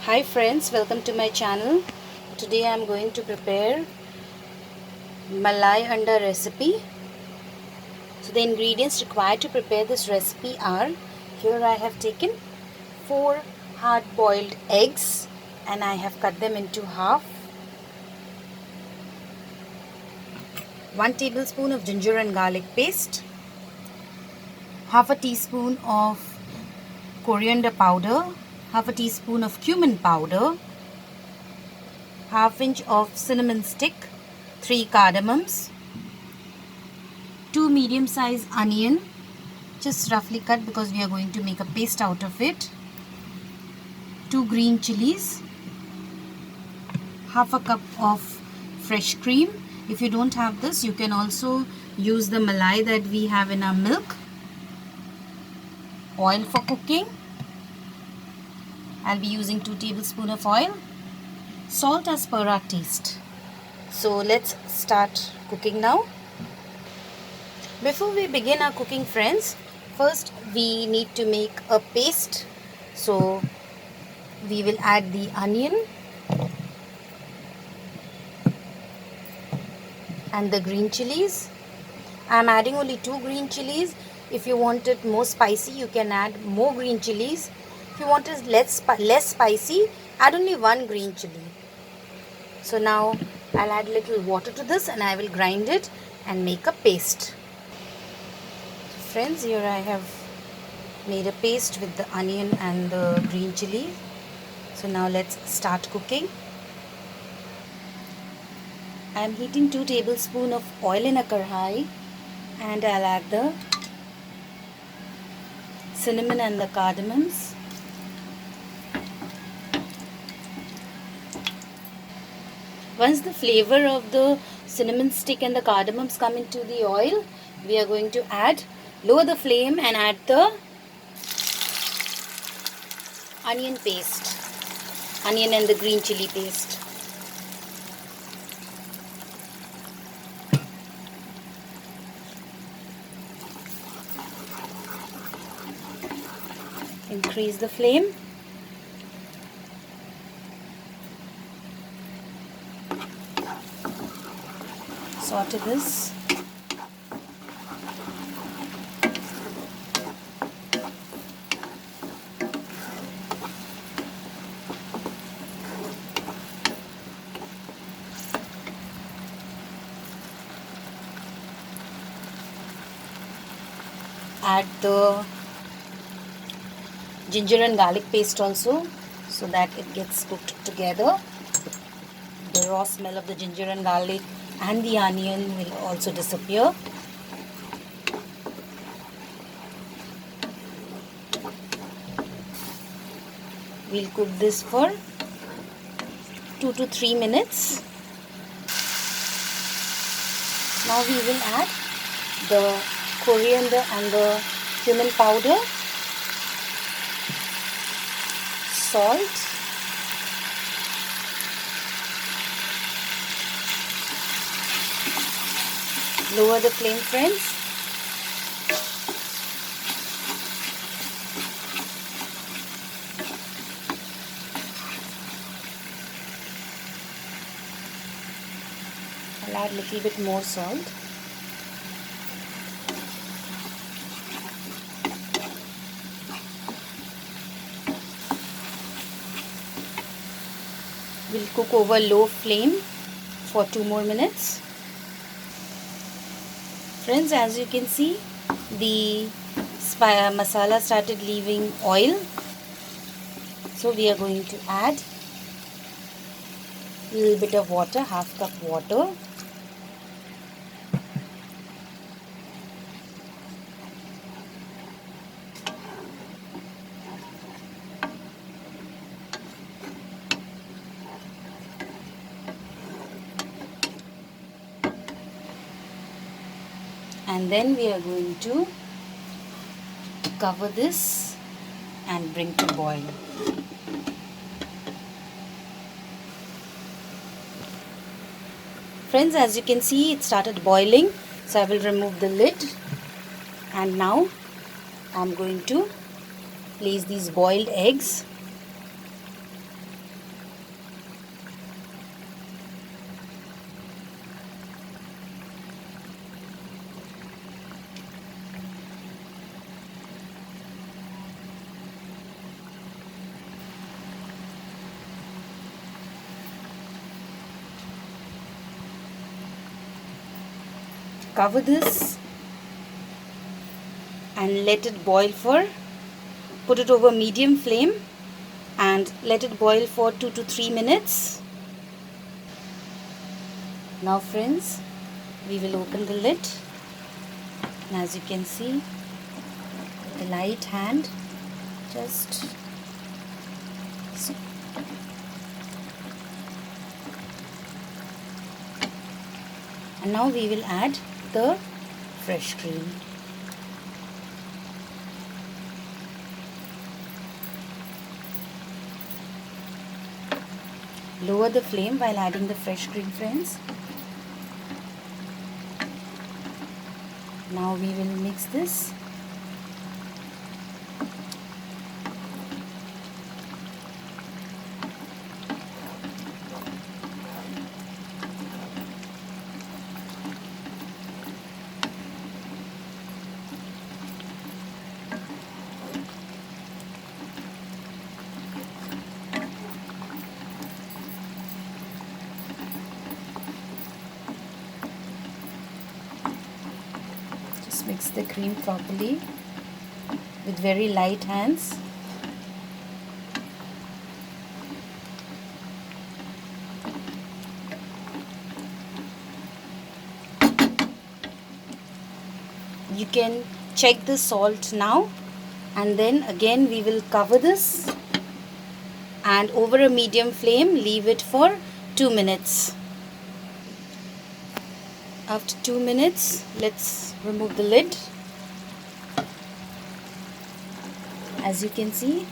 Hi friends, welcome to my channel. Today I am going to prepare Malai anda recipe. So the ingredients required to prepare this recipe are, here I have taken 4 hard boiled eggs and I have cut them into half. 1 tablespoon of ginger and garlic paste. Half a teaspoon of coriander powder. Half a teaspoon of cumin powder. Half inch of cinnamon stick, 3 cardamoms, 2 medium sized onion, just roughly cut because we are going to make a paste out of it, 2 green chilies, half a cup of fresh cream. If you don't have this, you can also use the malai that we have in our milk. Oil for cooking, I'll be using 2 tablespoons of oil. Salt as per our taste. So let's start cooking now. Before we begin our cooking, friends, first we need to make a paste. So we will add the onion and the green chilies. I am adding only 2 green chilies. If you want it more spicy, you can add more green chilies. If you want it less spicy, add only 1 green chili. So now I'll add a little water to this and I will grind it and make a paste. Friends, here I have made a paste with the onion and the green chili. So now let's start cooking. I am heating 2 tablespoons of oil in a karhai and I'll add the cinnamon and the cardamoms. Once the flavor of the cinnamon stick and the cardamoms come into the oil, we are going to lower the flame and add the onion paste, onion and the green chili paste. Increase the flame. Saute this. Add the ginger and garlic paste also so that it gets cooked together. The raw smell of the ginger and garlic and the onion will also disappear. We'll cook this for 2 to 3 minutes. Now we will add the coriander and the cumin powder, salt, lower the flame, friends. I'll add a little bit more salt. We'll cook over low flame for 2 more minutes. Friends, as you can see, the masala started leaving oil. So we are going to add a little bit of water, half cup water. And then we are going to cover this and bring to boil. Friends, as you can see, it started boiling. So I will remove the lid. And now I am going to place these boiled eggs Cover this and let it boil for, put it over medium flame and let it boil for 2 to 3 minutes. Now friends, we will open the lid, and as you can see, with a light hand, just so. And now we will add the fresh cream. Lower the flame while adding the fresh cream, friends. Now we will mix this. Mix the cream properly with very light hands. You can check the salt now, and then again we will cover this and over a medium flame leave it for 2 minutes. After 2 minutes, let's remove the lid. As you can see,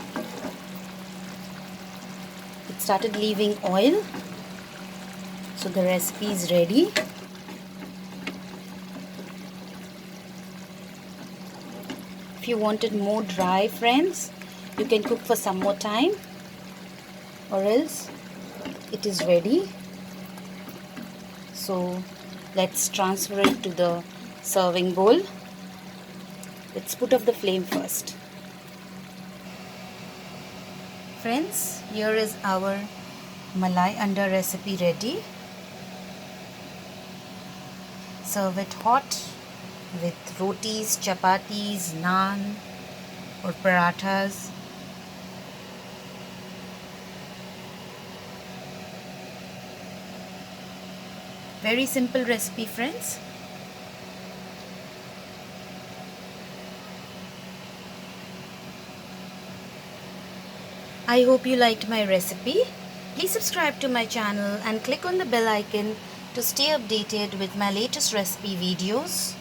it started leaving oil, so the recipe is ready. If you want it more dry, friends, you can cook for some more time, or else it is ready. So let's transfer it to the serving bowl. Let's put off the flame first. Friends, here is our Malai under recipe ready. Serve it hot with rotis, chapatis, naan or parathas. Very simple recipe, friends. I hope you liked my recipe. Please subscribe to my channel and click on the bell icon to stay updated with my latest recipe videos.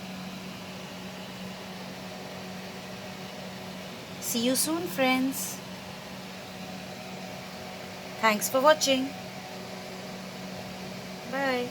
See you soon, friends. Thanks for watching. Bye.